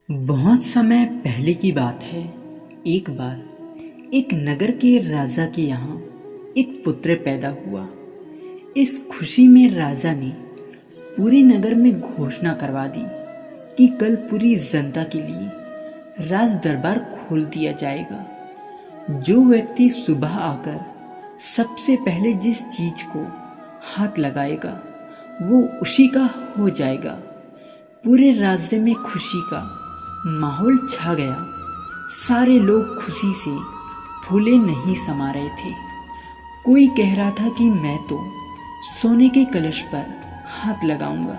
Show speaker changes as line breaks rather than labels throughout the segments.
बहुत समय पहले की बात है। एक बार एक नगर के राजा के यहाँ एक पुत्र पैदा हुआ। इस खुशी में राजा ने पूरे नगर में घोषणा करवा दी कि कल पूरी जनता के लिए राज दरबार खोल दिया जाएगा। जो व्यक्ति सुबह आकर सबसे पहले जिस चीज को हाथ लगाएगा वो उसी का हो जाएगा। पूरे राज्य में खुशी का माहौल छा गया। सारे लोग खुशी से फूले नहीं समा रहे थे। कोई कह रहा था कि मैं तो सोने के कलश पर हाथ लगाऊंगा।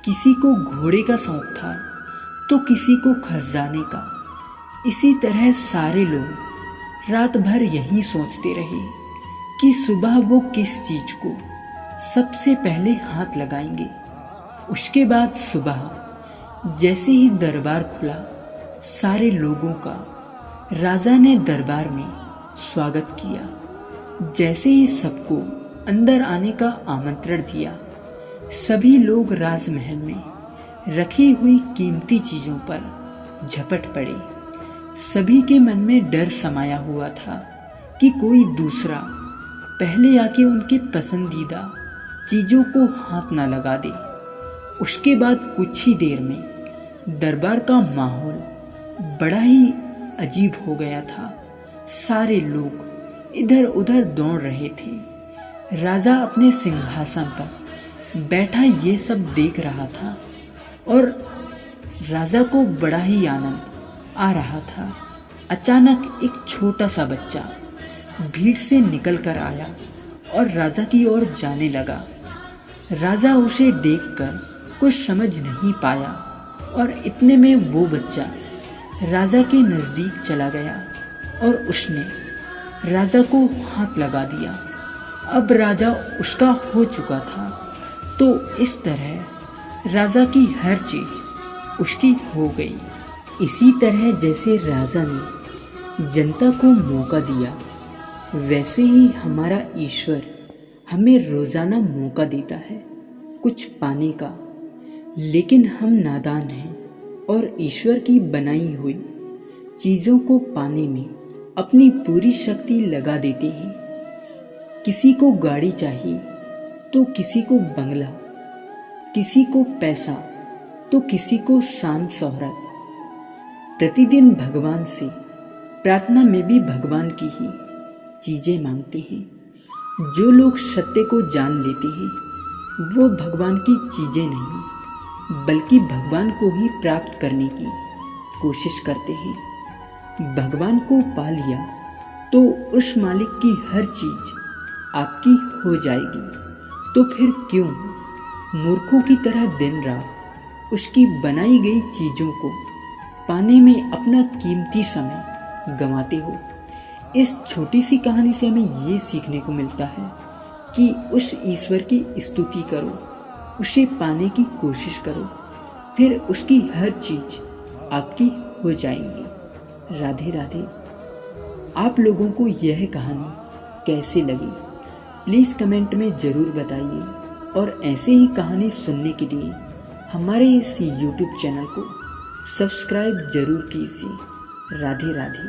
किसी को घोड़े का शौक था तो किसी को खजाने का। इसी तरह सारे लोग रात भर यही सोचते रहे कि सुबह वो किस चीज को सबसे पहले हाथ लगाएंगे। उसके बाद सुबह जैसे ही दरबार खुला, सारे लोगों का राजा ने दरबार में स्वागत किया। जैसे ही सबको अंदर आने का आमंत्रण दिया, सभी लोग राजमहल में रखी हुई कीमती चीजों पर झपट पड़े। सभी के मन में डर समाया हुआ था कि कोई दूसरा पहले आके उनके पसंदीदा चीजों को हाथ ना लगा दे। उसके बाद कुछ ही देर में दरबार का माहौल बड़ा ही अजीब हो गया था। सारे लोग इधर उधर दौड़ रहे थे। राजा अपने सिंहासन पर बैठा ये सब देख रहा था और राजा को बड़ा ही आनंद आ रहा था। अचानक एक छोटा सा बच्चा भीड़ से निकल कर आया और राजा की ओर जाने लगा। राजा उसे देखकर कुछ समझ नहीं पाया और इतने में वो बच्चा राजा के नज़दीक चला गया और उसने राजा को हाथ लगा दिया। अब राजा उसका हो चुका था, तो इस तरह राजा की हर चीज उसकी हो गई। इसी तरह जैसे राजा ने जनता को मौका दिया, वैसे ही हमारा ईश्वर हमें रोजाना मौका देता है कुछ पाने का। लेकिन हम नादान हैं और ईश्वर की बनाई हुई चीज़ों को पाने में अपनी पूरी शक्ति लगा देते हैं। किसी को गाड़ी चाहिए तो किसी को बंगला, किसी को पैसा तो किसी को शान शोहरत। प्रतिदिन भगवान से प्रार्थना में भी भगवान की ही चीज़ें मांगते हैं। जो लोग सत्य को जान लेते हैं वो भगवान की चीज़ें नहीं बल्कि भगवान को ही प्राप्त करने की कोशिश करते हैं। भगवान को पा लिया तो उस मालिक की हर चीज आपकी हो जाएगी। तो फिर क्यों मूर्खों की तरह दिन रात उसकी बनाई गई चीजों को पाने में अपना कीमती समय गंवाते हो। इस छोटी सी कहानी से हमें ये सीखने को मिलता है कि उस ईश्वर की स्तुति करो, उसे पाने की कोशिश करो, फिर उसकी हर चीज आपकी हो जाएंगी। राधे राधे। आप लोगों को यह कहानी कैसी लगी प्लीज़ कमेंट में ज़रूर बताइए और ऐसे ही कहानी सुनने के लिए हमारे इस YouTube चैनल को सब्सक्राइब ज़रूर कीजिए। राधे राधे।